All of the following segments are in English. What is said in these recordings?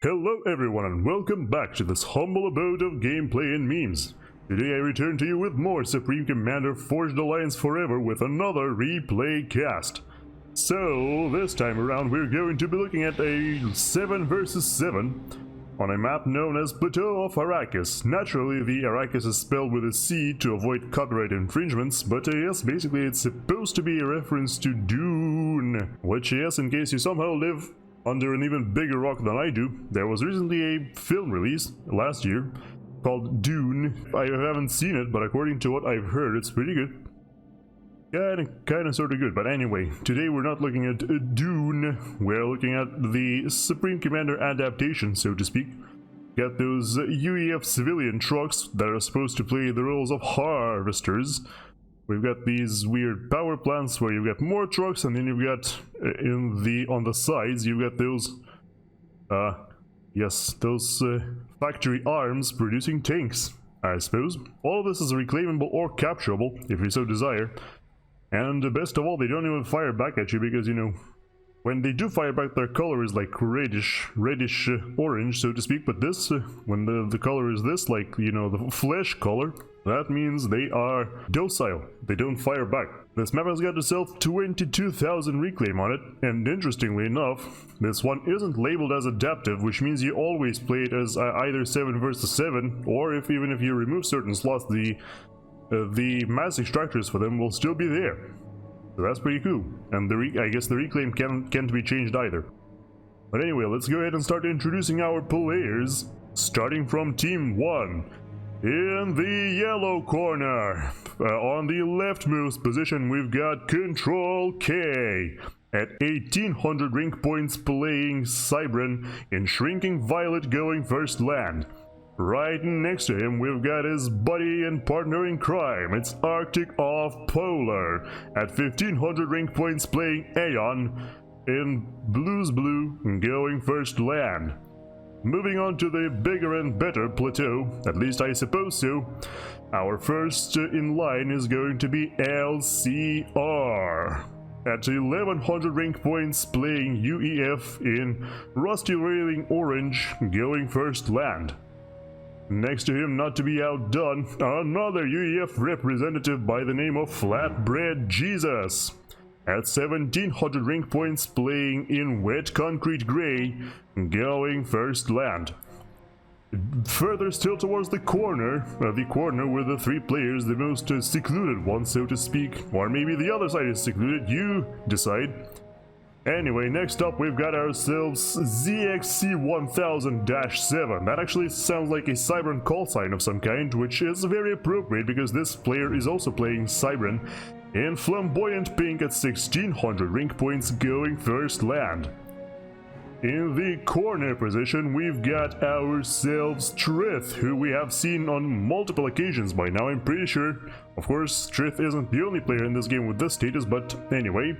Hello everyone and welcome back to this humble abode of gameplay and memes. Today I return to you with more Supreme Commander Forged Alliance Forever with another replay cast. So this time around we're going to be looking at a 7 versus 7 on a map known as Plateau of Arracis. Naturally the Arracis is spelled with a C to avoid copyright infringements, but yes, basically it's supposed to be a reference to Dune, which yes, in case you somehow live under an even bigger rock than I do, there was recently a film release last year called Dune. I haven't seen it, but according to what I've heard, it's pretty good. Kinda sorta good, but anyway, today we're not looking at Dune, we're looking at the Supreme Commander adaptation, so to speak. Got those UEF civilian trucks that are supposed to play the roles of harvesters. We've got these weird power plants where you've got more trucks, and then you've got on the sides you've got those factory arms producing tanks, I suppose. All of this is reclaimable or capturable if you so desire, and best of all, they don't even fire back at you because, you know, when they do fire back, their color is like reddish orange, so to speak. But this, when the color is this, like, you know, the flesh color, that means they are docile. They don't fire back. This map has got itself 22,000 reclaim on it, and interestingly enough, this one isn't labeled as adaptive, which means you always play it as either 7 versus 7, or even if you remove certain slots, the mass extractors for them will still be there. So that's pretty cool, and I guess the reclaim can't be changed either. But anyway, let's go ahead and start introducing our players, starting from Team 1. In the yellow corner, on the leftmost position, we've got Ctrl-K. At 1800 rank points playing Cybran in Shrinking Violet going first land. Right next to him, we've got his buddy and partner in crime. It's ArcticforPolar at 1500 rank points playing Aeon in Blues Blue going first land. Moving on to the bigger and better plateau, at least I suppose so. Our first in line is going to be LCR. At 1100 rank points playing UEF in Rusty Railing Orange going first land. Next to him, not to be outdone, another UEF representative by the name of FlatbrEadJesus. At 1700 rank points playing in Wet Concrete Grey, going first land. Further still towards the corner with the 3 players, the most secluded one, so to speak. Or maybe the other side is secluded, you decide. Anyway, next up we've got ourselves ZXC1000-7. That actually sounds like a Cybran call sign of some kind, which is very appropriate because this player is also playing Cybran in Flamboyant Pink at 1600 rank points going first land. In the corner position, we've got ourselves Tryth, who we have seen on multiple occasions by now, I'm pretty sure. Of course, Tryth isn't the only player in this game with this status, but anyway,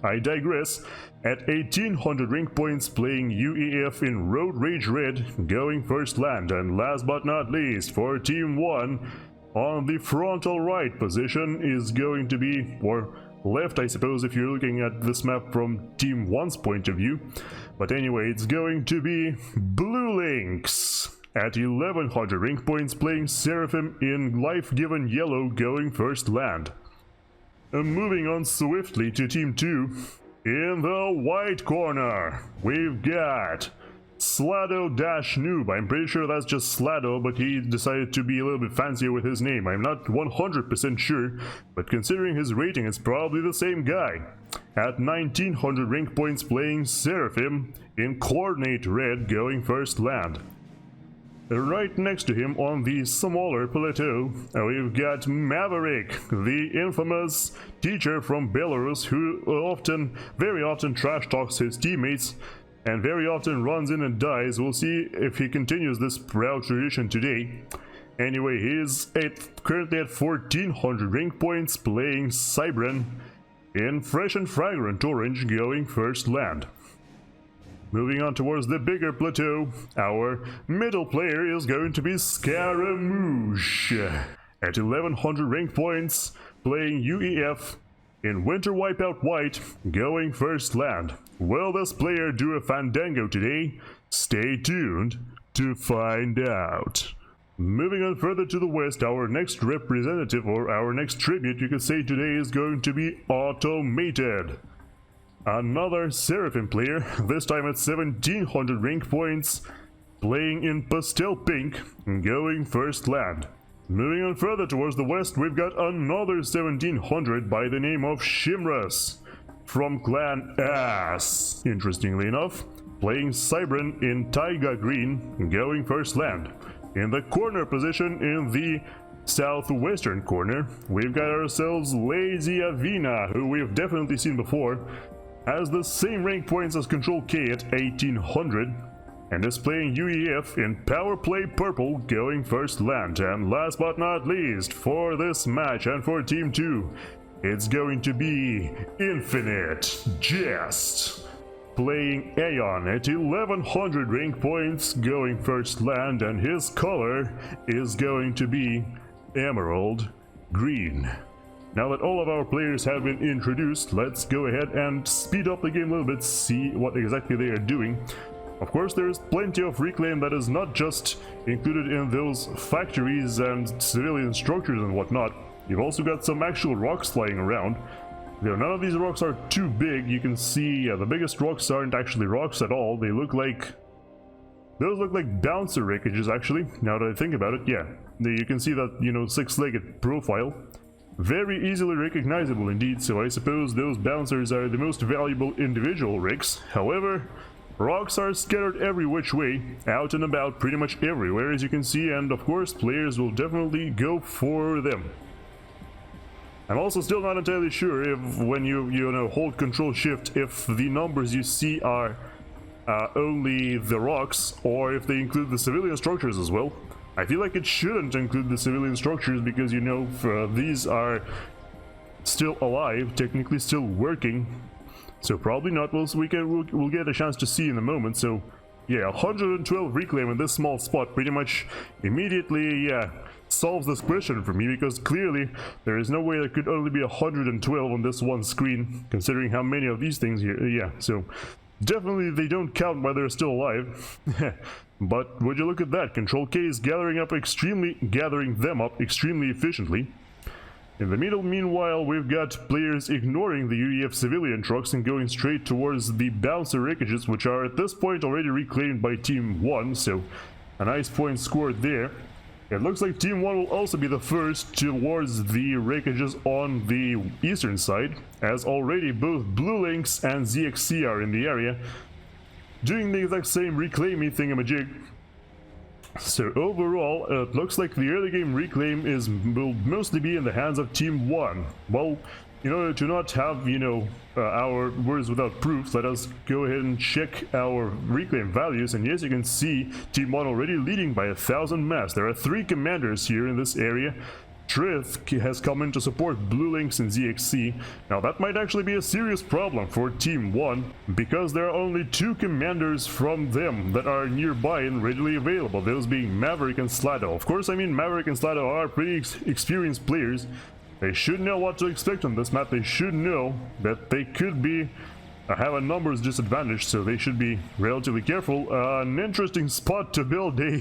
I digress. At 1800 rank points playing UEF in Road Rage Red, going first land. And last but not least, for Team 1, on the frontal right position is going to be, or left I suppose if you're looking at this map from Team 1's point of view. But anyway, it's going to be Bluelinks. At 1100 rank points playing Seraphim in Life Given Yellow going first land. Moving on swiftly to Team 2. In the white corner, we've got Sladow-Noob. I'm pretty sure that's just Sladow, but he decided to be a little bit fancier with his name. I'm not 100% sure, but considering his rating, it's probably the same guy. At 1900 rank points playing Seraphim in Coordinate Red going first land. Right next to him on the smaller plateau, we've got Maverick, the infamous teacher from Belarus who very often trash talks his teammates and very often runs in and dies. We'll see if he continues this proud tradition today. Anyway, he's currently at 1400 rank points playing Cybran in Fresh and Fragrant Orange going first land. Moving on towards the bigger plateau, our middle player is going to be Ckaramush. At 1100 rank points playing UEF in Winter Wipeout White going first land. Will this player do a fandango today? Stay tuned to find out. Moving on further to the west, our next representative, or our next tribute you could say today, is going to be Automated. Another Seraphim player, this time at 1700 rank points, playing in pastel pink, going first land. Moving on further towards the west, we've got another 1700 by the name of Shimras from Clan Ass, interestingly enough, playing Cybran in Taiga Green, going first land. In the corner position, in the southwestern corner, we've got ourselves Lazy Avina, who we've definitely seen before, has the same rank points as Ctrl-K at 1800, and is playing UEF in Power Play Purple, going first land. And last but not least, for this match and for Team 2, it's going to be InfiniteJest, playing Aeon at 1100 rank points, going first land, and his color is going to be Emerald Green. Now that all of our players have been introduced, let's go ahead and speed up the game a little bit, see what exactly they are doing. Of course, there is plenty of reclaim that is not just included in those factories and civilian structures and whatnot. You've also got some actual rocks flying around. Though none of these rocks are too big, you can see the biggest rocks aren't actually rocks at all. They look like... those look like bouncer wreckages, actually, now that I think about it. Yeah, you can see that, you know, six-legged profile. Very easily recognizable indeed, so I suppose those bouncers are the most valuable individual wrecks. However, rocks are scattered every which way, out and about pretty much everywhere, as you can see, and of course players will definitely go for them. I'm also still not entirely sure if when you know, hold Ctrl-Shift, if the numbers you see are only the rocks, or if they include the civilian structures as well. I feel like it shouldn't include the civilian structures because, you know, these are still alive, technically still working. So probably not. We'll get a chance to see in a moment. So yeah, 112 reclaim in this small spot pretty much immediately, yeah, solves this question for me, because clearly there is no way there could only be 112 on this one screen, considering how many of these things here. Yeah, so definitely they don't count while they're still alive. But would you look at that, Ctrl-K is gathering them up extremely efficiently. In the middle, meanwhile, we've got players ignoring the UEF civilian trucks and going straight towards the bouncer wreckages, which are at this point already reclaimed by Team 1, so a nice point scored there. It looks like Team 1 will also be the first towards the wreckages on the eastern side, as already both Bluelinks and ZXC are in the area, doing the exact same reclaiming thingamajig. So overall, it looks like the early game reclaim will mostly be in the hands of Team 1. Well, in order to not have, you know, our words without proof, let us go ahead and check our reclaim values. And yes, you can see Team 1 already leading by 1,000 mass. There are 3 commanders here in this area. Tryth has come in to support Bluelinks and ZXC. Now that might actually be a serious problem for Team 1, because there are only 2 commanders from them that are nearby and readily available, those being Maverick and Sladow. Of course, I mean, Maverick and Sladow are pretty experienced players. They should know what to expect on this map. They should know that they could be have a numbers disadvantage, so they should be relatively careful. An interesting spot to build a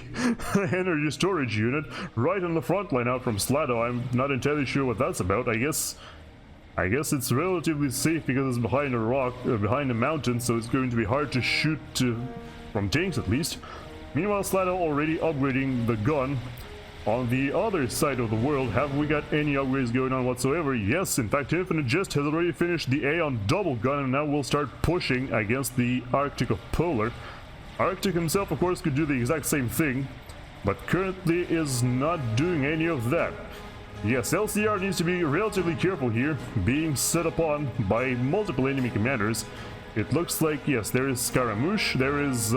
energy storage unit right on the front line out from Sladow. I'm not entirely sure what that's about. I guess it's relatively safe because it's behind a rock, behind a mountain, so it's going to be hard to shoot from tanks at least. Meanwhile, Sladow already upgrading the gun. On the other side of the world, have we got any upgrades going on whatsoever? Yes, in fact, InfiniteJest has already finished the Aeon double gun, and now we'll start pushing against the ArcticforPolar. Arctic himself, of course, could do the exact same thing, but currently is not doing any of that. Yes, LCR needs to be relatively careful here, being set upon by multiple enemy commanders. It looks like, yes, there is Ckaramush, there is...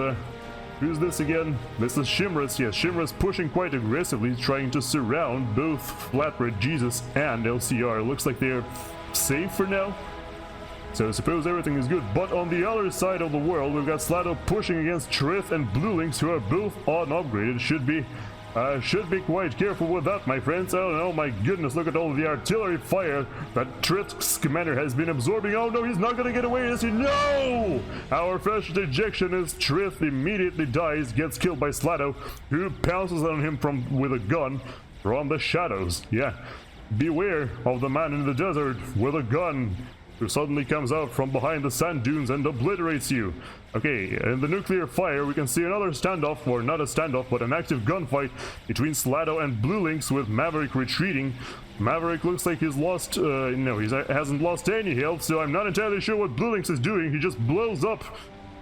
who's this again? This is Shimras. Yes, Shimras pushing quite aggressively, trying to surround both FlatbrEadJesus and LCR. Looks like they're safe for now. So I suppose everything is good. But on the other side of the world, we've got Sladow pushing against Tryth and Bluelinks, who are both unupgraded. Should be I should be quite careful with that, my friends. Oh no, my goodness, look at all the artillery fire that Tryth's commander has been absorbing. Oh no, he's not gonna get away, is he? No! Our first ejection is Tryth immediately dies, gets killed by Sladow, who pounces on him with a gun from the shadows. Yeah, beware of the man in the desert with a gun, who suddenly comes out from behind the sand dunes and obliterates you. Okay, in the nuclear fire we can see another standoff, or not a standoff, but an active gunfight between Sladow and Bluelinks, with Maverick retreating. Maverick looks like he's lost, no, he hasn't lost any health, so I'm not entirely sure what Bluelinks is doing. He just blows up.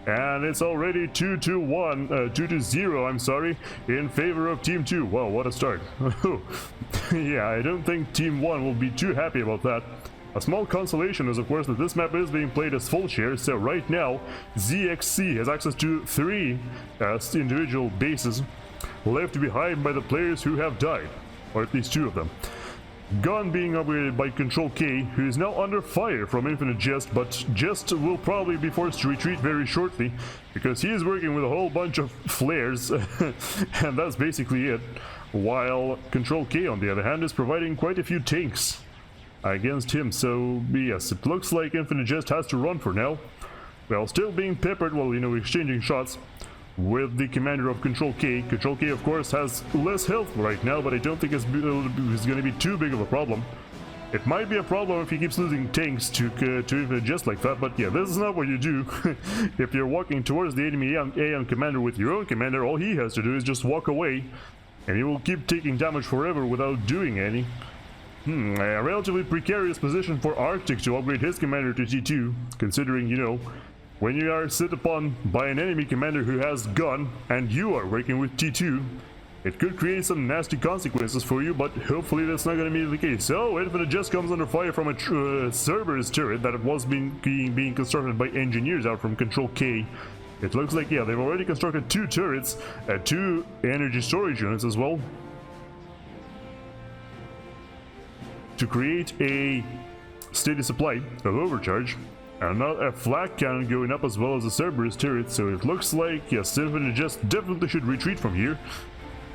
And it's already 2-0, I'm sorry, in favor of Team 2. Wow, what a start. Yeah, I don't think Team 1 will be too happy about that. A small consolation is, of course, that this map is being played as full share, so right now, ZXC has access to 3 individual bases, left behind by the players who have died, or at least 2 of them. Gun being upgraded by Ctrl-K, who is now under fire from InfiniteJest, but Jest will probably be forced to retreat very shortly, because he is working with a whole bunch of flares, and that's basically it, while Ctrl-K, on the other hand, is providing quite a few tanks against him. So yes, it looks like InfiniteJest has to run for now, while still being peppered, well, you know, exchanging shots with the commander of Ctrl-K. Ctrl-K, of course, has less health right now, but I don't think it's going to be too big of a problem. It might be a problem if he keeps losing tanks to InfiniteJest like that, but yeah, this is not what you do. If you're walking towards the enemy Aeon commander with your own commander, all he has to do is just walk away, and he will keep taking damage forever without doing any. A relatively precarious position for Arctic to upgrade his commander to T2, considering, you know, when you are sit upon by an enemy commander who has gun, and you are working with T2, it could create some nasty consequences for you, but hopefully that's not going to be the case. So, InfiniteJest comes under fire from a Cerberus turret that was being constructed by engineers out from Ctrl-K. It looks like, yeah, they've already constructed 2 turrets, 2 energy storage units as well, to create a steady supply of overcharge, and not a flak cannon going up as well as the Cerberus turret. So it looks like, yes, InfiniteJest definitely should retreat from here,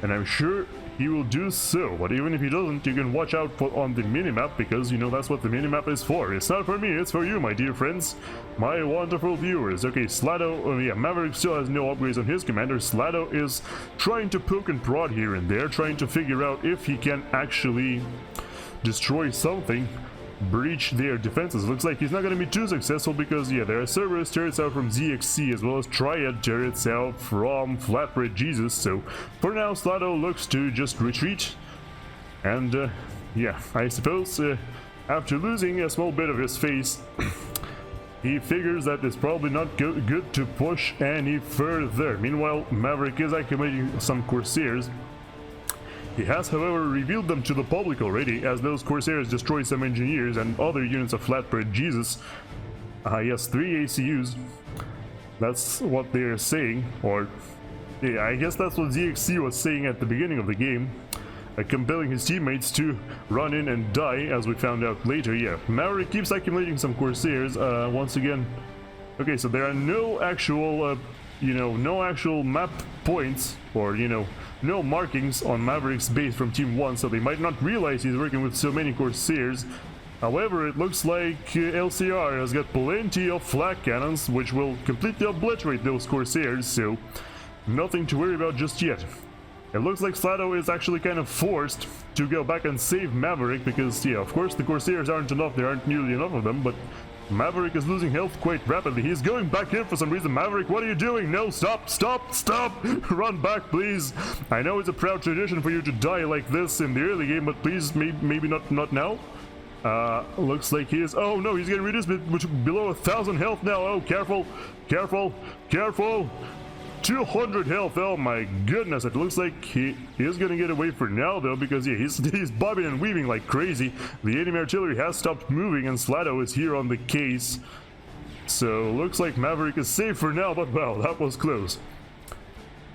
and I'm sure he will do so. But even if he doesn't, you can watch out on the minimap, because, you know, that's what the minimap is for. It's not for me, it's for you, my dear friends, my wonderful viewers. Okay, Sladow, yeah, Maverick still has no upgrades on his commander. Sladow is trying to poke and prod here and there, trying to figure out if he can actually destroy something, breach their defenses. Looks like he's not going to be too successful, because, yeah, there are Cerberus turrets out from ZXC, as well as Triad turrets out from FlatbrEadJesus. So for now, Sladow looks to just retreat, and yeah, I suppose after losing a small bit of his face, he figures that it's probably not good to push any further. Meanwhile, Maverick is accumulating some Corsairs. He has, however, revealed them to the public already, as those Corsairs destroy some engineers and other units of FlatbrEadJesus. Yes, 3 ACUs. That's what they're saying, or yeah, I guess that's what ZXC was saying at the beginning of the game, compelling his teammates to run in and die, as we found out later. Yeah, Maverick keeps accumulating some Corsairs, once again. Okay, so there are no actual, you know, no actual map points, or, you know, no markings on Maverick's base from Team 1, so they might not realize he's working with so many Corsairs. However, it looks like LCR has got plenty of flak cannons, which will completely obliterate those Corsairs, so nothing to worry about just yet. It looks like Sladow is actually kind of forced to go back and save Maverick, because, yeah, of course the Corsairs aren't enough, there aren't nearly enough of them, but Maverick is losing health quite rapidly. He's going back in for some reason. Maverick, what are you doing? No, stop, stop, stop! Run back, please! I know it's a proud tradition for you to die like this in the early game, but please, maybe not now? Looks like he is... Oh no, he's getting reduced below 1,000 health now. Oh, careful, careful, careful! 200 health, oh my goodness. It looks like he is gonna get away for now though, because yeah, he's bobbing and weaving like crazy. The enemy artillery has stopped moving, and Sladow is here on the case. So looks like Maverick is safe for now, but wow, that was close.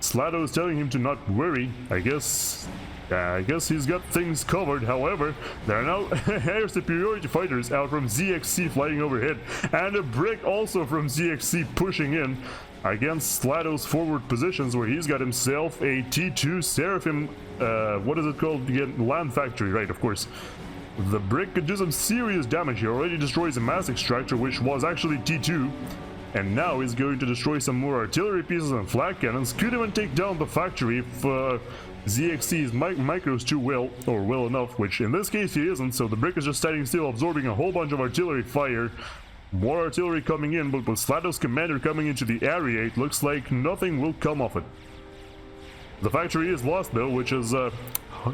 Sladow is telling him to not worry. I guess I guess he's got things covered. However, there are now air superiority fighters out from ZXC flying overhead, and a brick also from ZXC pushing in against Sladow's forward positions, where he's got himself a T2 Seraphim, what is it called again? Land Factory, right, of course. The brick could do some serious damage here. Already destroys a mass extractor, which was actually T2, and now is going to destroy some more artillery pieces and flak cannons. Could even take down the factory if ZXC's micros too well, or well enough, which in this case he isn't, so the brick is just standing still, absorbing a whole bunch of artillery fire. More artillery coming in, but with Sladow's commander coming into the area, it looks like nothing will come of it. The factory is lost though, which is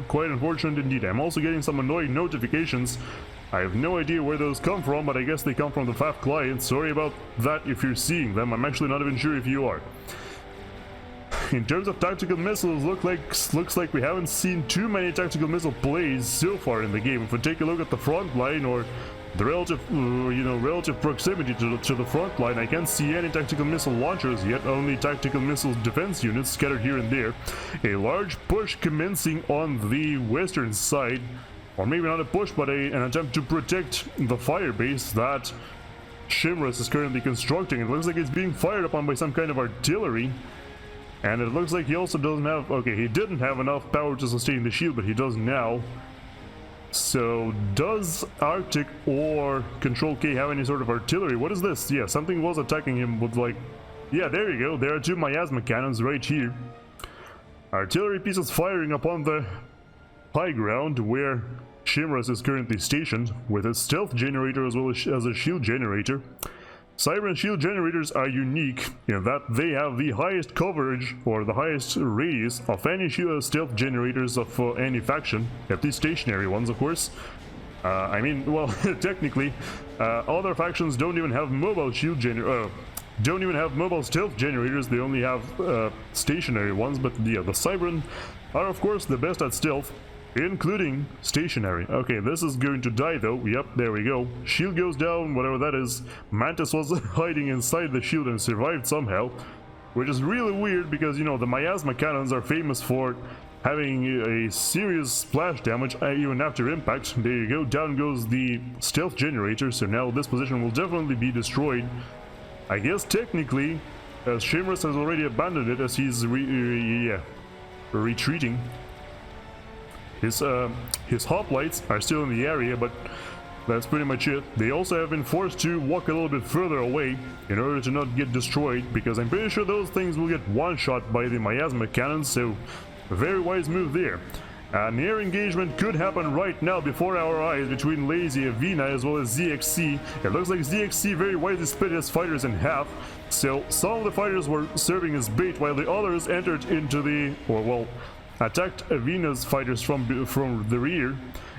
quite unfortunate indeed. I'm also getting some annoying notifications. I have no idea where those come from, but I guess they come from the FAF client. Sorry about that if you're seeing them. I'm actually not even sure if you are. In terms of tactical missiles, looks like we haven't seen too many tactical missile plays so far in the game. If we take a look at the front line, or the relative proximity to the front line, I can't see any tactical missile launchers yet, only tactical missile defense units scattered here and there. A large push commencing on the western side, or maybe not a push, but an attempt to protect the fire base that Shimras is currently constructing. It looks like it's being fired upon by some kind of artillery. And it looks like he also doesn't have... Okay, he didn't have enough power to sustain the shield, but he does now. So, does Arctic or Ctrl-K have any sort of artillery? What is this? Yeah, something was attacking him with like... Yeah, there you go. There are two miasma cannons right here. Artillery pieces firing upon the high ground where Shimras is currently stationed, with a stealth generator as well as a shield generator. Cybran shield generators are unique in that they have the highest coverage, or the highest radius, of any stealth generators of any faction, at least stationary ones, of course. I mean, well, technically, other factions don't even have mobile don't even have mobile stealth generators. They only have stationary ones. But yeah, the Cybran are of course the best at stealth, including stationary. Okay, this is going to die though. Yep, there we go. Shield goes down, whatever that is. Mantis was hiding inside the shield and survived somehow, which is really weird because, you know, the miasma cannons are famous for having a serious splash damage even after impact. There you go, down goes the stealth generator, so now this position will definitely be destroyed. I guess technically, as Shimras has already abandoned it as he's retreating. His hoplites are still in the area, but that's pretty much it. They also have been forced to walk a little bit further away in order to not get destroyed, because I'm pretty sure those things will get one-shot by the miasma cannons, so a very wise move there. An air engagement could happen right now before our eyes between Lazy, Avina, as well as ZXC. It looks like ZXC very wisely split his fighters in half, so some of the fighters were serving as bait while the others entered into the, or well, attacked Avina's fighters from the rear.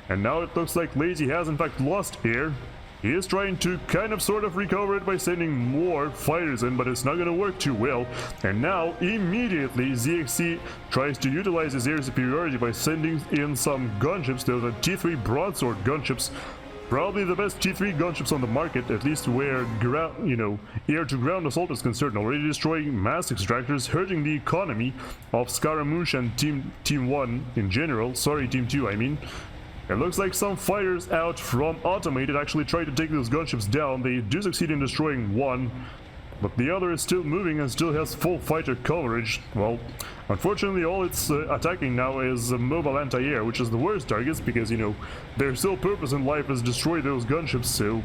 And now it looks like Lazy has in fact lost air. He is trying to kind of sort of recover it by sending more fighters in, but it's not going to work too well. And now immediately ZXC tries to utilize his air superiority by sending in some gunships. Those are T3 broadsword gunships, probably the best T3 gunships on the market, at least where ground, air to ground assault is concerned. Already destroying mass extractors, hurting the economy of Ckaramush and Team 1 in general. Sorry, Team 2 I mean. It looks like some fighters out from Automated actually try to take those gunships down. They do succeed in destroying one, but the other is still moving and still has full fighter coverage. Well, unfortunately all it's attacking now is mobile anti-air, which is the worst targets because, their sole purpose in life is destroy those gunships, so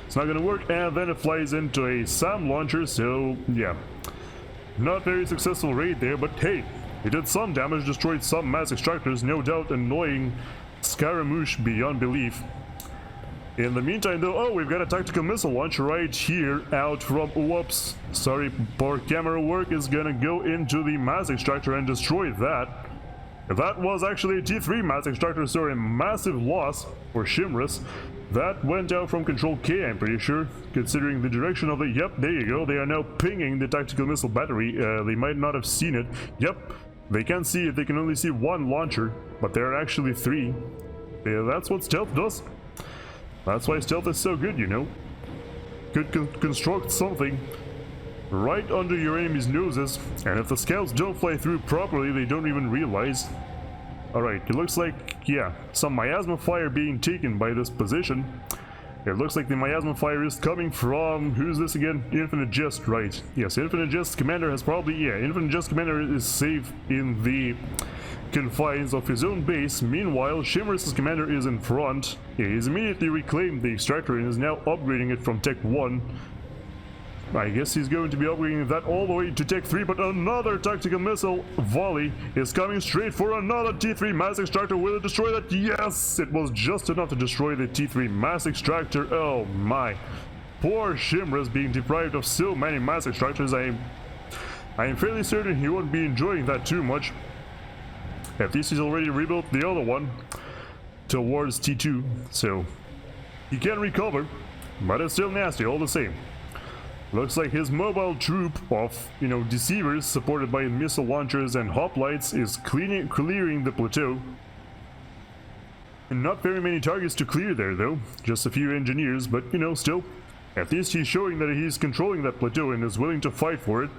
it's not gonna work. And then it flies into a SAM launcher, so yeah, not very successful raid there, but hey, it did some damage, destroyed some mass extractors, no doubt annoying Ckaramush beyond belief. In the meantime though, oh, we've got a tactical missile launch right here out from, whoops, sorry, poor camera work, is gonna go into the mass extractor and destroy that. That was actually a T3 mass extractor, so a massive loss for Shimras. That went out from Ctrl-K, I'm pretty sure, considering the direction of the, yep, there you go, they are now pinging the tactical missile battery. They might not have seen it. Yep, they can't see it, they can only see one launcher, but there are actually three. Yeah, that's what stealth does. That's why stealth is so good, Could construct something right under your enemy's noses, and if the scouts don't fly through properly, they don't even realize. Alright, it looks like, yeah, some miasma fire being taken by this position. It looks like the miasma fire is coming from, who's this again? InfiniteJest, right. Yes, InfiniteJest commander has probably, yeah, InfiniteJest commander is safe in the confines of his own base. Meanwhile, Shimras' commander is in front. Yeah, he's immediately reclaimed the extractor and is now upgrading it from Tech 1. I guess he's going to be upgrading that all the way to Tech 3, but another tactical missile volley is coming straight for another T3 mass extractor. Will it destroy that? Yes! It was just enough to destroy the T3 mass extractor. Oh my. Poor Shimras being deprived of so many mass extractors. I am fairly certain he won't be enjoying that too much. At least he's already rebuilt the other one towards T2, so he can recover, but it's still nasty all the same. Looks like his mobile troop of, deceivers supported by missile launchers and hoplites is clearing the plateau. And not very many targets to clear there though, just a few engineers, but still, at least he's showing that he's controlling that plateau and is willing to fight for it.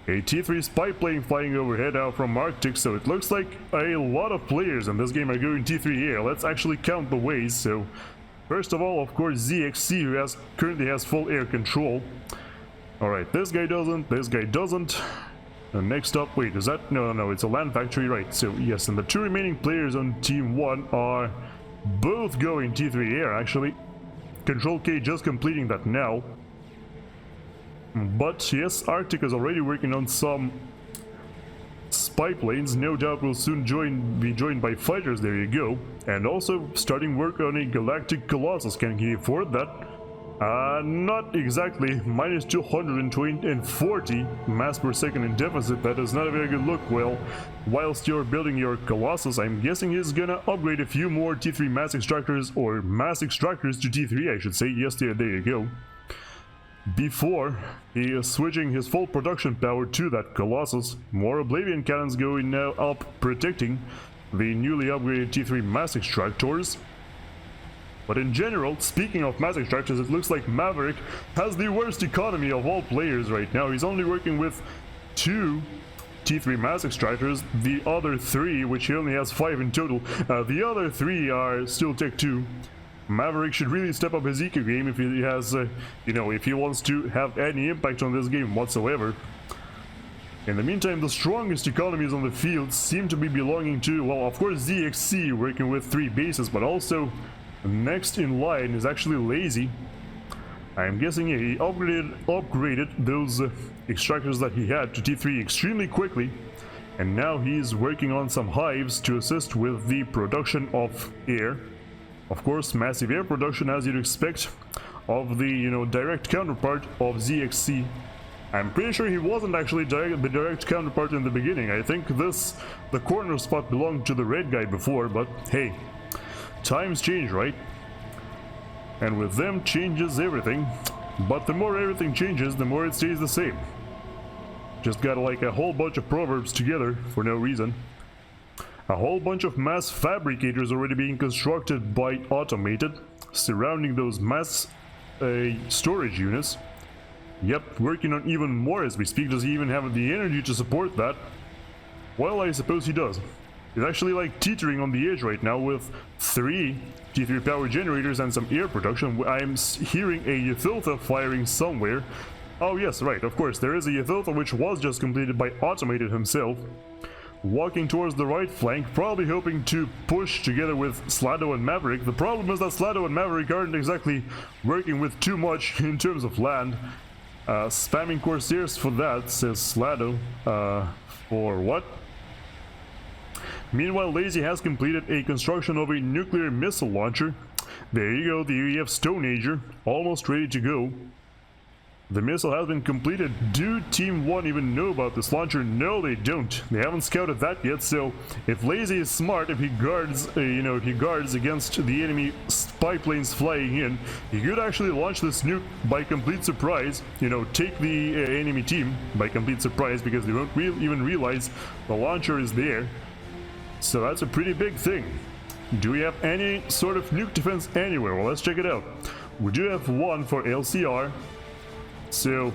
A T3 spy plane flying overhead out from Arctic, so it looks like a lot of players in this game are going T3 air. Let's actually count the ways. So first of all, of course, ZXC, who currently has full air control. Alright, this guy doesn't. And next up, wait, is that? No, it's a land factory, right. So yes, and the two remaining players on Team 1 are both going T3 air, actually. Ctrl-K just completing that now. But yes, Arctic is already working on some spy planes. No doubt will soon be joined by fighters, there you go. And also starting work on a Galactic Colossus. Can he afford that? Not exactly. Minus 240 mass per second in deficit. That is not a very good look. Well, whilst you're building your Colossus, I'm guessing he's gonna upgrade a few more T3 mass extractors, or mass extractors to T3, I should say. Yes, there you go. Before he is switching his full production power to that Colossus. More Oblivion cannons going now up, protecting the newly upgraded T3 mass extractors. But in general, speaking of mass extractors, it looks like Maverick has the worst economy of all players right now. He's only working with 2 T3 mass extractors. The other 3, which he only has 5 in total, the other 3 are still Tech 2. Maverick should really step up his eco game if he has, if he wants to have any impact on this game whatsoever. In the meantime, the strongest economies on the field seem to be belonging to, well, of course, ZXC working with 3 bases, but also next in line is actually Lazy. I'm guessing he upgraded those extractors that he had to T3 extremely quickly, and now he's working on some hives to assist with the production of air. Of course, massive air production, as you'd expect, of the, direct counterpart of ZXC. I'm pretty sure he wasn't actually the direct counterpart in the beginning. I think the corner spot belonged to the red guy before, but hey, times change, right? And with them changes everything. But the more everything changes, the more it stays the same. Just got like a whole bunch of proverbs together for no reason. A whole bunch of mass fabricators already being constructed by Automated, surrounding those mass storage units. Yep, working on even more as we speak. Does he even have the energy to support that? Well, I suppose he does. He's actually like teetering on the edge right now with 3 T3 power generators and some air production. I'm hearing a Ythiltha firing somewhere. Oh yes, right, of course, there is a Ythiltha which was just completed by Automated himself. Walking towards the right flank, probably hoping to push together with Sladow and Maverick. The problem is that Sladow and Maverick aren't exactly working with too much in terms of land. Spamming Corsairs for that, says Sladow. For what? Meanwhile, Lazy has completed a construction of a nuclear missile launcher. There you go, the UEF Stone Ager, almost ready to go. The missile has been completed. Do Team 1 even know about this launcher? No, they don't. They haven't scouted that yet, so if Lazy is smart, if he guards, if he guards against the enemy spy planes flying in, he could actually launch this nuke by complete surprise, take the enemy team by complete surprise because they won't even realize the launcher is there. So that's a pretty big thing. Do we have any sort of nuke defense anywhere? Well, let's check it out. We do have one for LCR. So,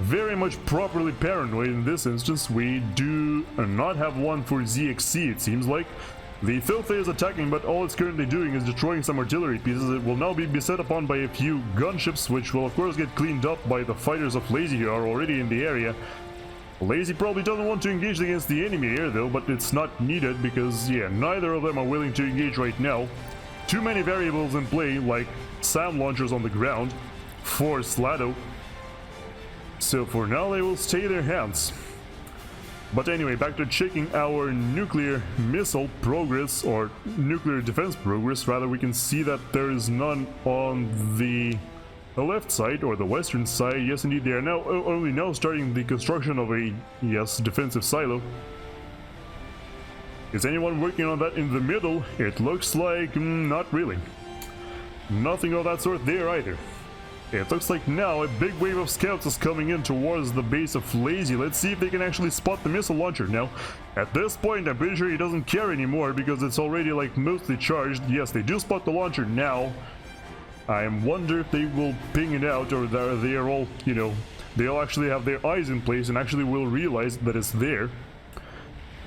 very much properly paranoid in this instance. We do not have one for ZXC, it seems like. The Filthy is attacking, but all it's currently doing is destroying some artillery pieces. It will now be beset upon by a few gunships, which will of course get cleaned up by the fighters of Lazy who are already in the area. Lazy probably doesn't want to engage against the enemy here though, but it's not needed because, yeah, neither of them are willing to engage right now. Too many variables in play, like SAM launchers on the ground for Sladow. So for now they will stay their hands. But anyway, back to checking our nuclear missile progress, or nuclear defense progress rather. We can see that there is none on the left side, or the western side. Yes indeed, they are now only now starting the construction of a, yes, defensive silo. Is anyone working on that in the middle? It looks like not really. Nothing of that sort there either. It looks like now a big wave of scouts is coming in towards the base of Lazy. Let's see if they can actually spot the missile launcher now. At this point, I'm pretty sure he doesn't care anymore because it's already like mostly charged. Yes, they do spot the launcher now. I wonder if they will ping it out, or they are all, you know, they all actually have their eyes in place and actually will realize that it's there.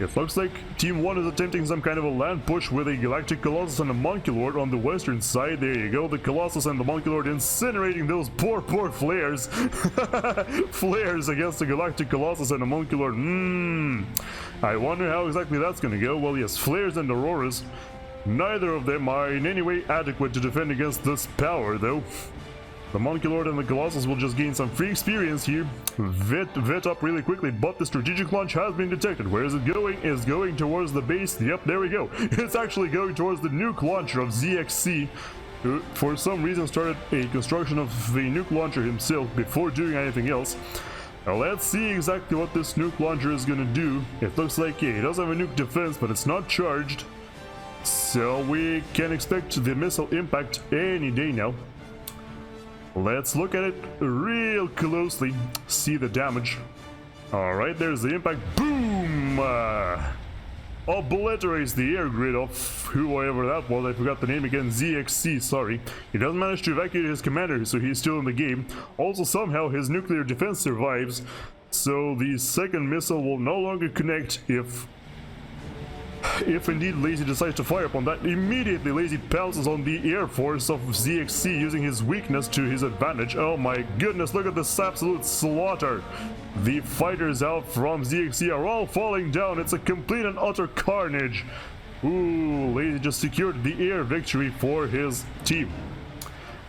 It looks like Team 1 is attempting some kind of a land push with a Galactic Colossus and a Monkey Lord on the western side. There you go, the Colossus and the Monkey Lord incinerating those poor flares. Flares against the Galactic Colossus and the Monkey Lord. I wonder how exactly that's gonna go. Well, yes, flares and auroras. Neither of them are in any way adequate to defend against this power, though. The Monkey Lord and the Colossus will just gain some free experience here. Vet up really quickly, but the strategic launch has been detected. Where is it going? It's going towards the base. Yep, there we go. It's actually going towards the nuke launcher of ZXC, who for some reason started a construction of the nuke launcher himself before doing anything else. Now let's see exactly what this nuke launcher is gonna do. It looks like, yeah, it does have a nuke defense, but it's not charged. So we can expect the missile impact any day now. Let's look at it real closely, see the damage. Alright, there's the impact. Boom! Obliterates the air grid of whoever that was. I forgot the name again. ZXC, sorry. He doesn't manage to evacuate his commander, so he's still in the game. Also, somehow his nuclear defense survives, so the second missile will no longer connect if indeed Lazy decides to fire upon that. Immediately Lazy pounces on the air force of ZXC using his weakness to his advantage. Oh my goodness, look at this absolute slaughter. The fighters out from ZXC are all falling down. It's a complete and utter carnage. Ooh, Lazy just secured the air victory for his team.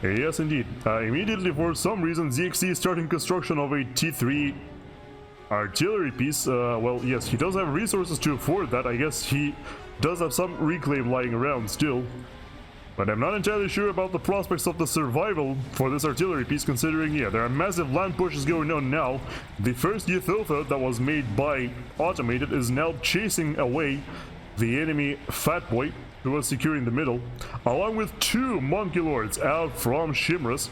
Yes indeed. Immediately for some reason ZXC is starting construction of a T3 artillery piece. Well, yes, he does have resources to afford that. I guess he does have some reclaim lying around still, but I'm not entirely sure about the prospects of the survival for this artillery piece, considering, yeah, there are massive land pushes going on now. The first Ythiltha that was made by Automated is now chasing away the enemy Fat Boy, who was securing the middle, along with two Monkey Lords out from Shimras.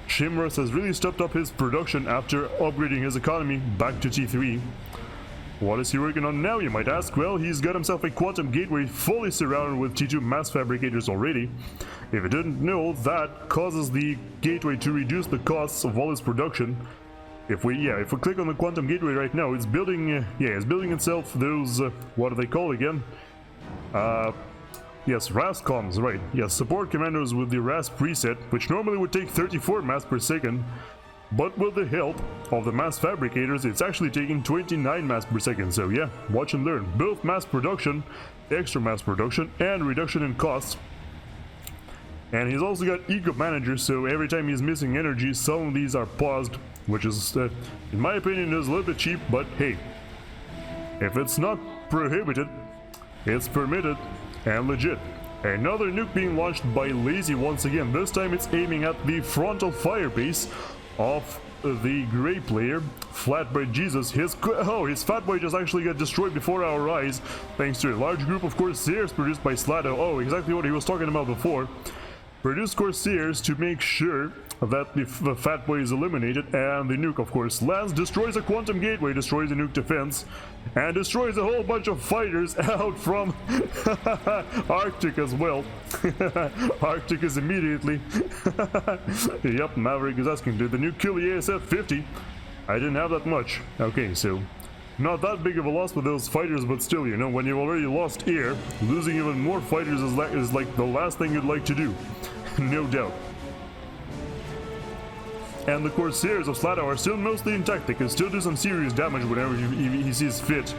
Shimras has really stepped up his production after upgrading his economy back to T3. What is he working on now, you might ask? Well, he's got himself a quantum gateway fully surrounded with T2 mass fabricators already. If you didn't know, that causes the gateway to reduce the costs of all his production. If we click on the quantum gateway right now, it's building, it's building itself those, what are they called again? Yes, RASCOMs, right. Yes, support commandos with the RAS preset, which normally would take 34 mass per second, but with the help of the mass fabricators, it's actually taking 29 mass per second. So yeah, watch and learn. Both mass production, extra mass production, and reduction in costs. And he's also got eco manager, so every time he's missing energy, some of these are paused, which is, in my opinion, is a little bit cheap, but hey, if it's not prohibited, it's permitted. And legit. Another nuke being launched by Lazy once again. This time it's aiming at the frontal fire base of the gray player, FlatbrEadJesus. His Fat Boy just actually got destroyed before our eyes, thanks to a large group of Corsairs produced by Sladow. Oh, exactly what he was talking about before. Produced Corsairs to make sure that the Fat Boy is eliminated, and the nuke, of course, lands, destroys a quantum gateway, destroys the nuke defense, and destroys a whole bunch of fighters out from Arctic as well. Arctic is immediately. Yep, Maverick is asking, did the nuke kill the ASF-50? I didn't have that much. Okay, so not that big of a loss with those fighters, but still, you know, when you've already lost air, losing even more fighters is like the last thing you'd like to do. No doubt. And the Corsairs of Sladow are still mostly intact. They can still do some serious damage whenever he sees fit.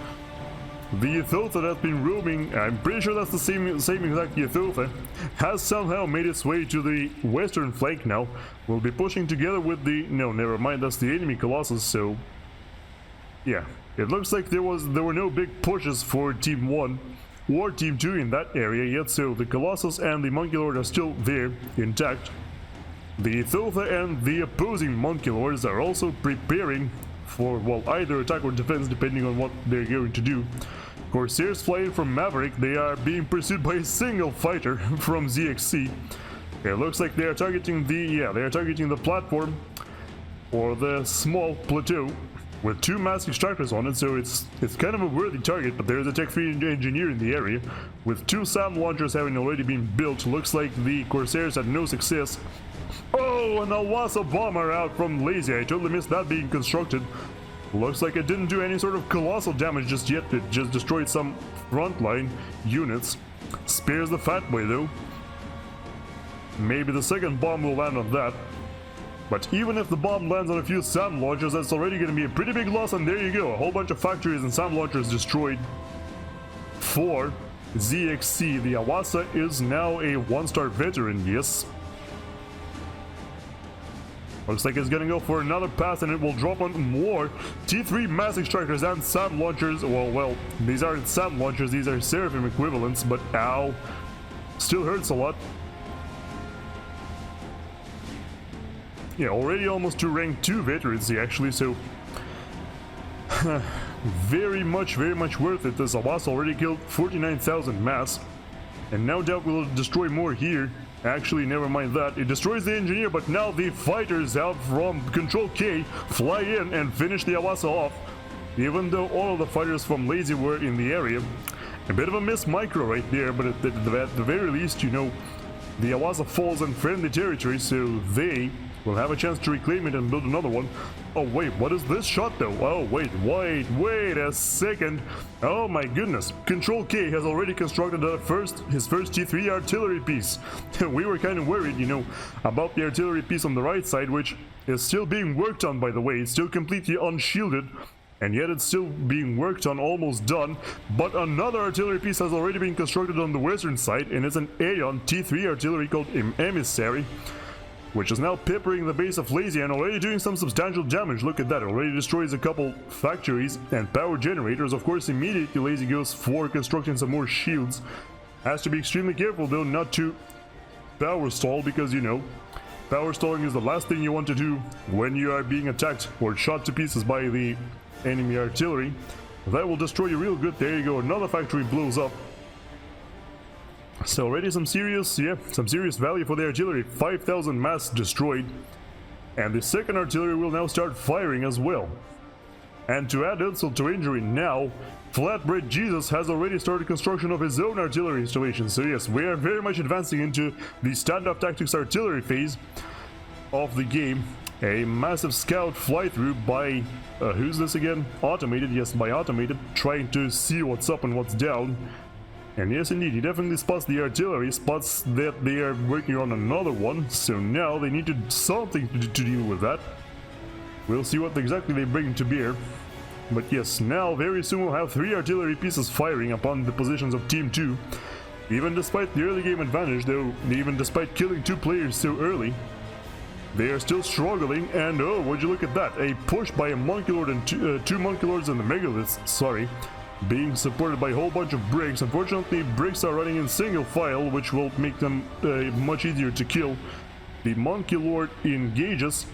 The Ythotha that's been roaming, I'm pretty sure that's the same exact Ythotha, has somehow made its way to the western flank now. We'll be pushing together with the... no, never mind, that's the enemy Colossus, so... yeah, it looks like there were no big pushes for Team 1 or Team 2 in that area yet, so the Colossus and the Monkey Lord are still there, intact. The Ythotha and the opposing Monkey Lords are also preparing for, well, either attack or defense, depending on what they're going to do. Corsairs flying from Maverick, they are being pursued by a single fighter from ZXC. It looks like they are targeting the platform or the small plateau with 2 mass extractors on it, so it's kind of a worthy target, but there is a tech-free engineer in the area with 2 SAM launchers having already been built. Looks like the Corsairs had no success. Oh, an Awasa bomber out from Lazy. I totally missed that being constructed. Looks like it didn't do any sort of colossal damage just yet. It just destroyed some frontline units. Spares the Fat Boy though. Maybe the second bomb will land on that. But even if the bomb lands on a few SAM launchers, that's already going to be a pretty big loss, and there you go. A whole bunch of factories and SAM launchers destroyed. For ZXC, the Awasa is now a 1-star veteran, yes. Looks like it's gonna go for another pass, and it will drop on more T3 mass extractors and SAM launchers. Well, these aren't SAM launchers, these are Seraphim equivalents, but ow. Still hurts a lot. Yeah, already almost to rank 2 veterans actually, so very much worth it. This Awasa already killed 49,000 mass, and no doubt will destroy more here. Actually, never mind that. It destroys the engineer, but now the fighters out from Ctrl-K fly in and finish the Awasa off. Even though all of the fighters from Lazy were in the area. A bit of a miss micro right there, but at the very least, you know, the Awasa falls in friendly territory, so they will have a chance to reclaim it and build another one. Oh wait, what is this shot though? Oh wait a second. Oh my goodness. Ctrl-K has already constructed his first T3 artillery piece. We were kind of worried, you know, about the artillery piece on the right side, which is still being worked on, by the way. It's still completely unshielded, and yet it's still being worked on, almost done. But another artillery piece has already been constructed on the western side, and it's an Aeon T3 artillery called Emissary, which is now peppering the base of Lazy and already doing some substantial damage. Look at that, already destroys a couple factories and power generators. Of course, immediately Lazy goes for constructing some more shields. Has to be extremely careful though not to power stall, because, you know, power stalling is the last thing you want to do when you are being attacked or shot to pieces by the enemy artillery. That will destroy you real good. There you go, another factory blows up. So already some serious value for the artillery. 5,000 mass destroyed, and the second artillery will now start firing as well. And to add insult to injury, now FlatbrEadJesus has already started construction of his own artillery installation. So yes, we are very much advancing into the standoff tactics artillery phase of the game. A massive scout fly-through by who's this again? Automated, yes, by Automated, trying to see what's up and what's down. And yes, indeed, he definitely spots the artillery, spots that they are working on another one, so now they need something to deal with that. We'll see what exactly they bring to bear. But yes, now very soon we'll have 3 artillery pieces firing upon the positions of Team 2. Even despite the early game advantage, though, even despite killing 2 players so early, they are still struggling. And oh, would you look at that, a push by a Monkey Lord and 2 Monkey Lords and the Megaliths, sorry, being supported by a whole bunch of bricks. Unfortunately, bricks are running in single file, which will make them much easier to kill. The Monkey Lord engages,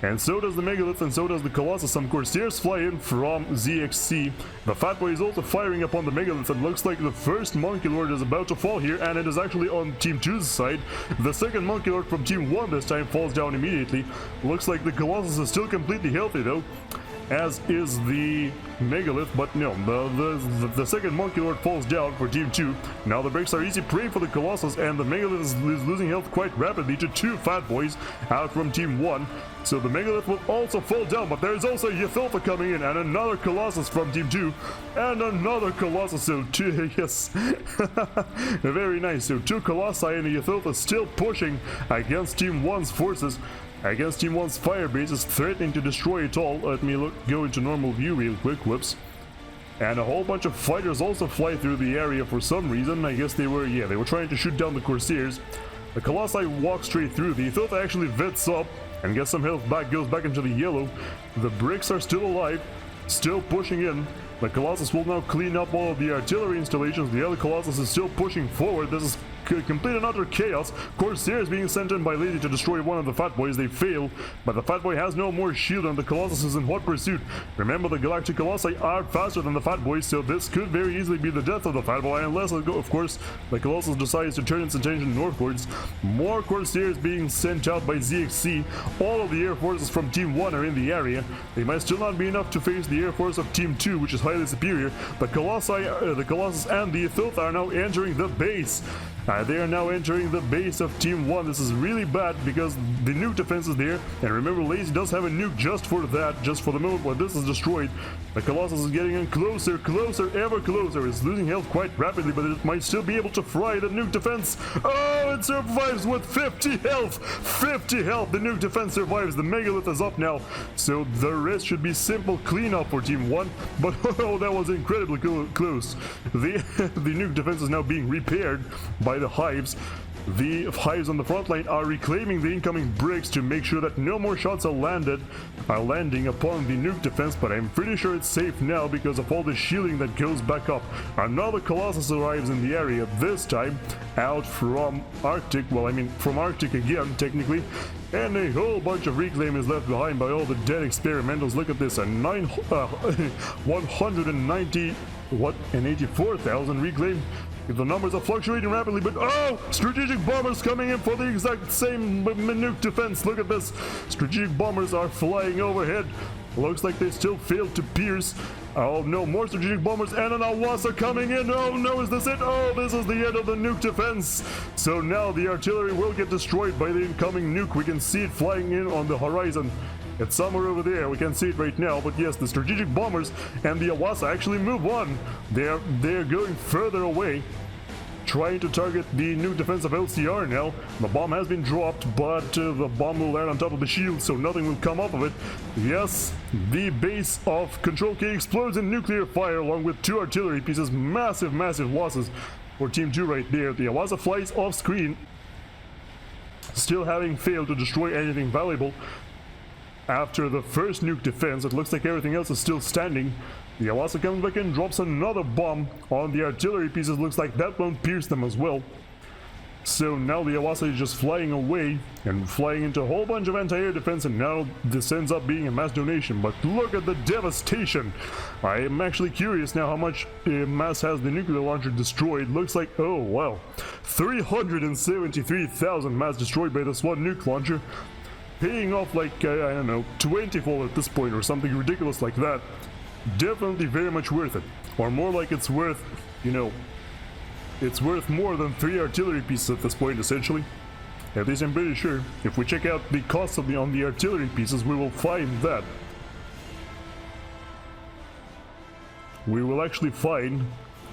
and so does the Megalith, and so does the Colossus. Some Corsairs fly in from ZXC. The Fat Boy is also firing upon the Megalith, and looks like the first Monkey Lord is about to fall here, and it is actually on Team 2's side. The second Monkey Lord from Team 1 this time falls down immediately. Looks like the Colossus is still completely healthy though. as is the Megalith, but no, the second Monkey Lord falls down for Team 2. Now the bricks are easy prey for the Colossus, and the Megalith is losing health quite rapidly to 2 Fat Boys out from Team 1. So the Megalith will also fall down, but there's also Ythilfa coming in, and another Colossus from Team 2, and another Colossus, so 2, yes. Very nice, so 2 Colossi and Ythilfa still pushing against Team 1's forces. Against Team 1's fire base is threatening to destroy it all. Let me go into normal view real quick, whoops. And a whole bunch of fighters also fly through the area for some reason. I guess they were trying to shoot down the Corsairs. The Colossi walk straight through. The Ythilfa actually vets up and gets some health back, goes back into the yellow. The bricks are still alive, still pushing in. The Colossus will now clean up all of the artillery installations. The other Colossus is still pushing forward. This is complete and utter chaos. Corsairs being sent in by Lady to destroy one of the Fat Boys. They fail, but the Fat Boy has no more shield and the Colossus is in hot pursuit. Remember, the Galactic Colossi are faster than the Fat Boys, so this could very easily be the death of the Fat Boy, unless, of course, the Colossus decides to turn its attention northwards. More Corsairs being sent out by ZXC. All of the air forces from Team 1 are in the area. They might still not be enough to face the air force of Team 2, which is highly superior. The Colossus and the Ythilfa are now entering the base. They are now entering the base of Team 1. This is really bad because the nuke defense is there. And remember, Lazy does have a nuke just for that, just for the moment when this is destroyed. The Colossus is getting in closer, ever closer. It's losing health quite rapidly, but it might still be able to fry the nuke defense. Oh, it survives with 50 health! 50 health! The nuke defense survives. The Megalith is up now. So the rest should be simple cleanup for Team 1. But oh, that was incredibly close. The nuke defense is now being repaired by the hives. The hives on the front line are reclaiming the incoming bricks to make sure that no more shots are landing upon the nuke defense, but I'm pretty sure it's safe now because of all the shielding that goes back up. Another Colossus arrives in the area, this time out from Arctic, from Arctic again, technically, and a whole bunch of reclaim is left behind by all the dead experimentals. Look at this, 184,000 reclaim. The numbers are fluctuating rapidly, but oh! Strategic bombers coming in for the exact same nuke defense. Look at this. Strategic bombers are flying overhead. Looks like they still failed to pierce. Oh no, more strategic bombers and an Awasa coming in. Oh no, is this it? Oh, this is the end of the nuke defense. So now the artillery will get destroyed by the incoming nuke. We can see it flying in on the horizon. It's somewhere over there, we can't see it right now, but yes, the strategic bombers and the Awasa actually move on. They're going further away, trying to target the nuke defense of LCR now. The bomb has been dropped, but the bomb will land on top of the shield, so nothing will come up of it. Yes, the base of Ctrl-K explodes in nuclear fire along with 2 artillery pieces. Massive losses for Team 2 right there. The Awasa flies off screen, still having failed to destroy anything valuable. After the first nuke defense, it looks like everything else is still standing. The Awasa comes back in, drops another bomb on the artillery pieces. Looks like that won't pierce them as well. So now the Awasa is just flying away and flying into a whole bunch of anti-air defense, and now this ends up being a mass donation. But look at the devastation. I am actually curious now how much mass has the nuclear launcher destroyed. Looks like, oh wow, 373,000 mass destroyed by this one nuke launcher. Paying off like, I don't know, 20-fold at this point or something ridiculous like that. Definitely very much worth it. Or more like it's worth, it's worth more than 3 artillery pieces at this point, essentially. At least I'm pretty sure. If we check out the cost of on the artillery pieces, we will find that. We will actually find...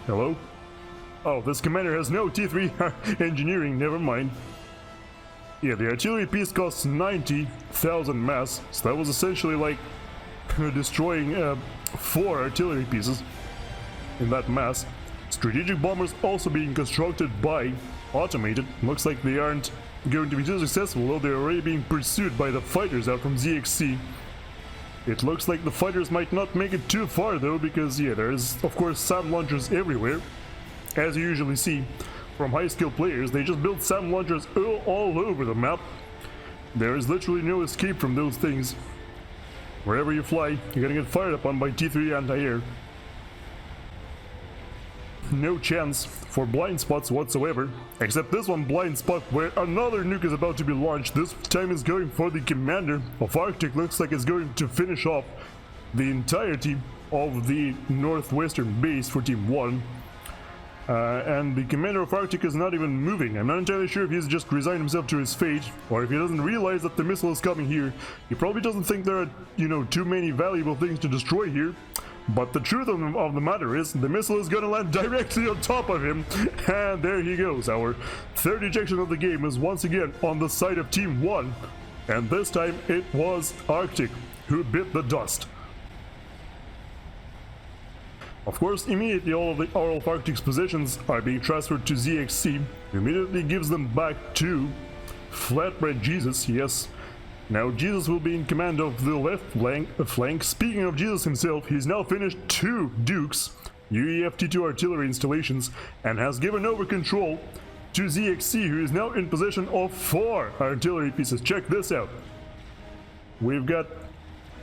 Hello? Oh, this commander has no T3 engineering, never mind. Yeah, the artillery piece costs 90,000 mass, so that was essentially like destroying 4 artillery pieces in that mass. Strategic bombers also being constructed by Automated. Looks like they aren't going to be too successful, though they're already being pursued by the fighters out from ZXC. It looks like the fighters might not make it too far though, because yeah, there's of course SAM launchers everywhere, as you usually see. From high-skilled players, they just build SAM launchers all over the map. There is literally no escape from those things. Wherever you fly, you're gonna get fired upon by T3 anti-air. No chance for blind spots whatsoever, except this one blind spot where another nuke is about to be launched. This time is going for the commander of Arctic. Looks like it's going to finish off the entirety of the northwestern base for Team 1. And the commander of Arctic is not even moving. I'm not entirely sure if he's just resigned himself to his fate, or if he doesn't realize that the missile is coming here. He probably doesn't think there are, you know, too many valuable things to destroy here. But the truth of the matter is, the missile is gonna land directly on top of him. And there he goes. Our third ejection of the game is once again on the side of Team 1. And this time it was Arctic who bit the dust. Of course, immediately all of Arctic's possessions are being transferred to ZXC, who immediately gives them back to FlatbrEadJesus. Yes, now Jesus will be in command of the left flank. Speaking of Jesus himself, he's now finished 2 Dukes, UEF-T2 artillery installations, and has given over control to ZXC, who is now in possession of 4 artillery pieces. Check this out. We've got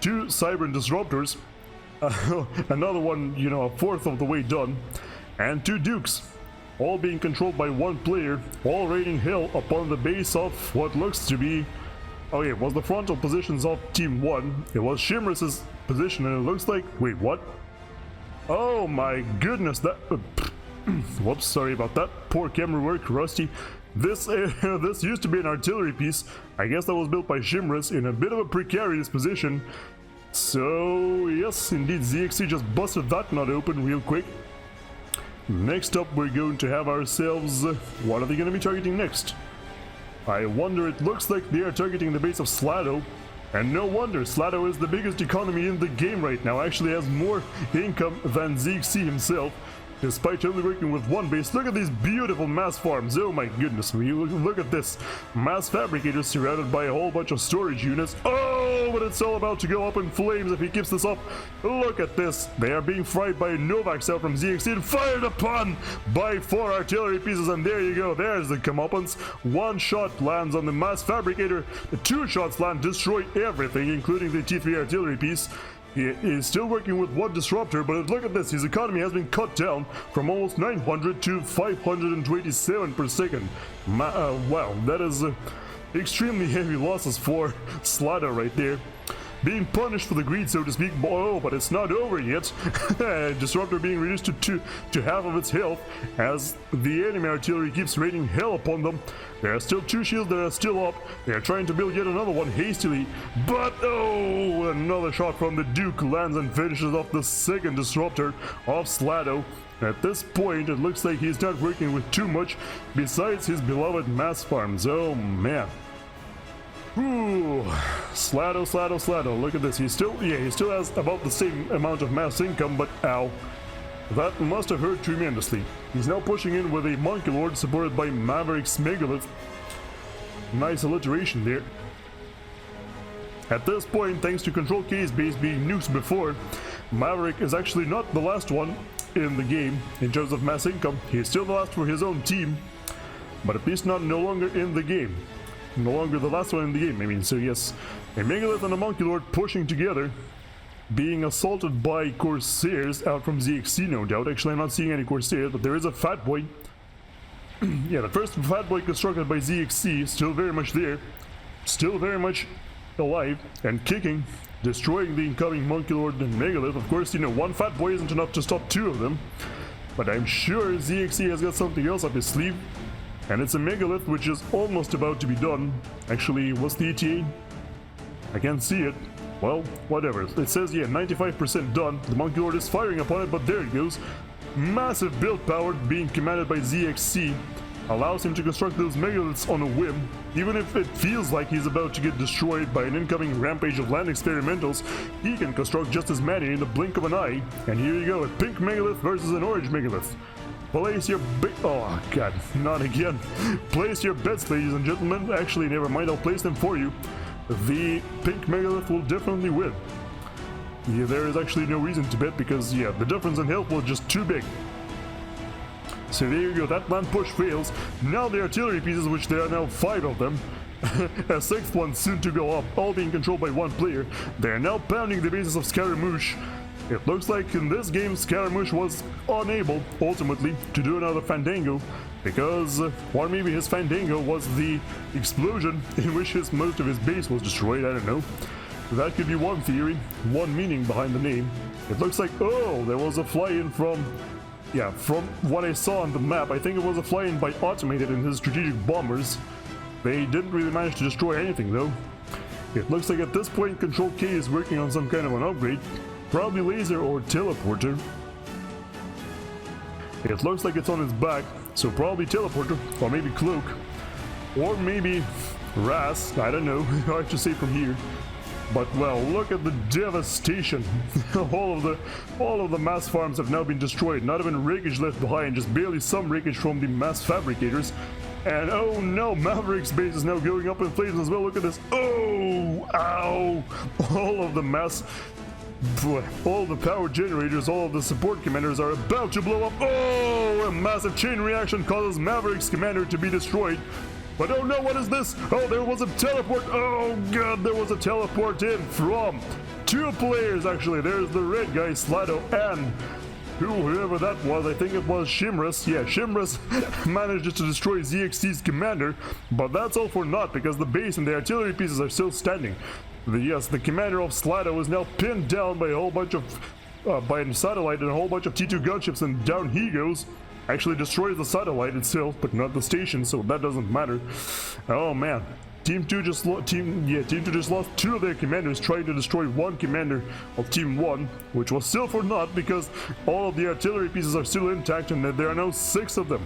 2 Cybran disruptors, another one, you know, a fourth of the way done, and 2 Dukes, all being controlled by 1 player, all raining hell upon the base of what looks to be, oh yeah, it was the frontal positions of Team 1. It was Shimras' position, and it looks like, wait, what? Oh my goodness, that, whoops, sorry about that, poor camera work, rusty. This this used to be an artillery piece. I guess that was built by Shimras in a bit of a precarious position. So, yes, indeed, ZXC just busted that nut open real quick. Next up, we're going to have ourselves... what are they going to be targeting next? I wonder, it looks like they are targeting the base of Sladow. And no wonder, Sladow is the biggest economy in the game right now. Actually has more income than ZXC himself, despite only working with 1 base. Look at these beautiful mass farms. Oh my goodness, when you look at this. Mass fabricators surrounded by a whole bunch of storage units. Oh, but it's all about to go up in flames if he keeps this up. Look at this. They are being fried by Novax out from ZXC and fired upon by 4 artillery pieces. And there you go. There's the comeuppance. 1 shot lands on the mass fabricator. The 2 shots land, destroy everything, including the T3 artillery piece. He is still working with 1 disruptor, but look at this, his economy has been cut down from almost 900 to 527 per second. Wow, that is extremely heavy losses for Sladow right there. Being punished for the greed, so to speak. Oh, but it's not over yet. Disruptor being reduced to half of its health as the enemy artillery keeps raining hell upon them. There are still 2 shields that are still up. They are trying to build yet another one hastily. But, oh, another shot from the Duke lands and finishes off the second disruptor of Sladow. At this point, it looks like he's not working with too much besides his beloved mass farms. Oh, man. Ooh, Sladow, look at this. He still has about the same amount of mass income, but ow. That must have hurt tremendously. He's now pushing in with a Monkey Lord supported by Maverick's Megalith. Nice alliteration there. At this point, thanks to Ctrl-K's base being nukes before, Maverick is actually not the last one in the game in terms of mass income. He is still the last for his own team, but at least no longer in the game. No longer the last one in the game, I mean, so yes. A Megalith and a Monkey Lord pushing together, being assaulted by Corsairs out from ZXC, no doubt. Actually, I'm not seeing any Corsairs, but there is a Fat Boy. Yeah, the first Fat Boy constructed by ZXC, still very much there. Still very much alive and kicking, destroying the incoming Monkey Lord and Megalith. Of course, you know, 1 Fat Boy isn't enough to stop 2 of them. But I'm sure ZXC has got something else up his sleeve. And it's a Megalith which is almost about to be done. Actually, what's the ETA? I can't see it. Well, whatever. It says, yeah, 95% done. The Monkey Lord is firing upon it, but there it goes. Massive build power being commanded by ZXC allows him to construct those Megaliths on a whim. Even if it feels like he's about to get destroyed by an incoming rampage of land experimentals, he can construct just as many in the blink of an eye. And here you go, a pink Megalith versus an orange Megalith. Place your oh god, not again. Place your bets, ladies and gentlemen. Actually, never mind, I'll place them for you. The pink Megalith will definitely win. Yeah, there is actually no reason to bet because, yeah, the difference in health was just too big. So there you go, that land push fails. Now the artillery pieces, which there are now 5 of them, a 6th one soon to go up, all being controlled by 1 player. They are now pounding the bases of Ckaramush. It looks like in this game Ckaramush was unable, ultimately, to do another Fandango, because, or maybe his Fandango was the explosion in which most of his base was destroyed, I don't know. That could be one theory, one meaning behind the name. It looks like, oh, there was a fly-in from... Yeah, from what I saw on the map, I think it was a fly-in by Automated and his strategic bombers. They didn't really manage to destroy anything though. It looks like at this point Ctrl-K is working on some kind of an upgrade. Probably laser or teleporter. It looks like it's on its back, so probably teleporter, or maybe cloak. Or maybe RAS, I don't know, hard to say from here. But well, look at the devastation. all of the mass farms have now been destroyed. Not even wreckage left behind, just barely some wreckage from the mass fabricators. And oh no, Maverick's base is now going up in flames as well. Look at this. Oh, ow! All of the mass, all the power generators, all of the support commanders are about to blow up. Oh, a massive chain reaction causes Maverick's commander to be destroyed. But oh no, what is this? Oh, there was a teleport. Oh god, there was a teleport in from 2 players actually. There's the red guy, Sladow, and whoever that was, I think it was Shimras. Yeah, Shimras managed to destroy ZXC's commander, but that's all for naught because the base and the artillery pieces are still standing. The commander of Sladow is now pinned down by a whole bunch of by a satellite and a whole bunch of T2 gunships, and down he goes. Actually destroys the satellite itself, but not the station, so that doesn't matter. Oh man, Team 2 just lost 2 of their commanders trying to destroy 1 commander of Team 1, which was still for naught because all of the artillery pieces are still intact and there are now 6 of them.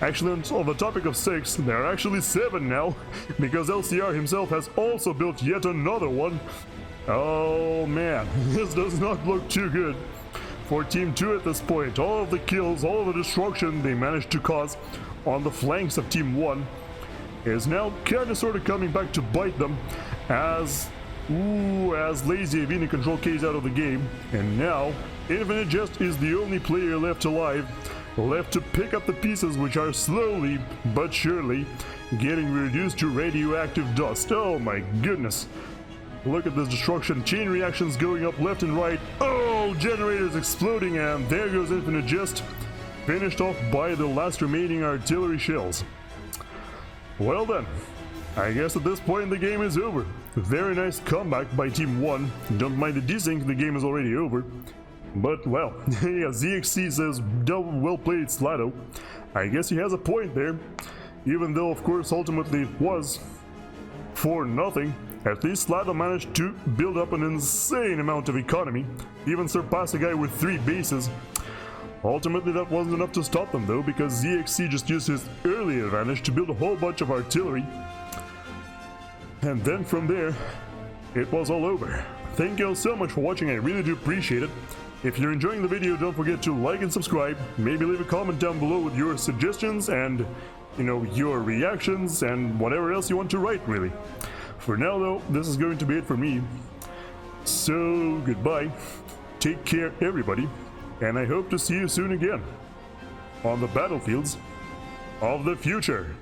Actually, on the topic of 6, there are actually 7 now, because LCR himself has also built yet another one. Oh man, this does not look too good for Team 2 at this point. All of the kills, all of the destruction they managed to cause on the flanks of Team 1 is now kind of sort of coming back to bite them as Lazy Avini Ctrl-K is out of the game, and now InfiniteJest is the only player left alive, left to pick up the pieces which are slowly but surely getting reduced to radioactive dust. Oh my goodness. Look at this destruction, chain reactions going up left and right. Oh, generators exploding, and there goes InfiniteJest, finished off by the last remaining artillery shells. Well then, I guess at this point the game is over. Very nice comeback by Team 1. Don't mind the desync, the game is already over. But well, yeah, ZXC says, well played Sladow. I guess he has a point there. Even though of course ultimately it was for nothing. At least Sladow managed to build up an insane amount of economy, even surpass a guy with 3 bases. Ultimately that wasn't enough to stop them though, because ZXC just used his early advantage to build a whole bunch of artillery. And then from there, it was all over. Thank you all so much for watching, I really do appreciate it. If you're enjoying the video, don't forget to like and subscribe, maybe leave a comment down below with your suggestions and, you know, your reactions and whatever else you want to write really. For now though, this is going to be it for me. So, goodbye, take care everybody, and I hope to see you soon again on the battlefields of the future.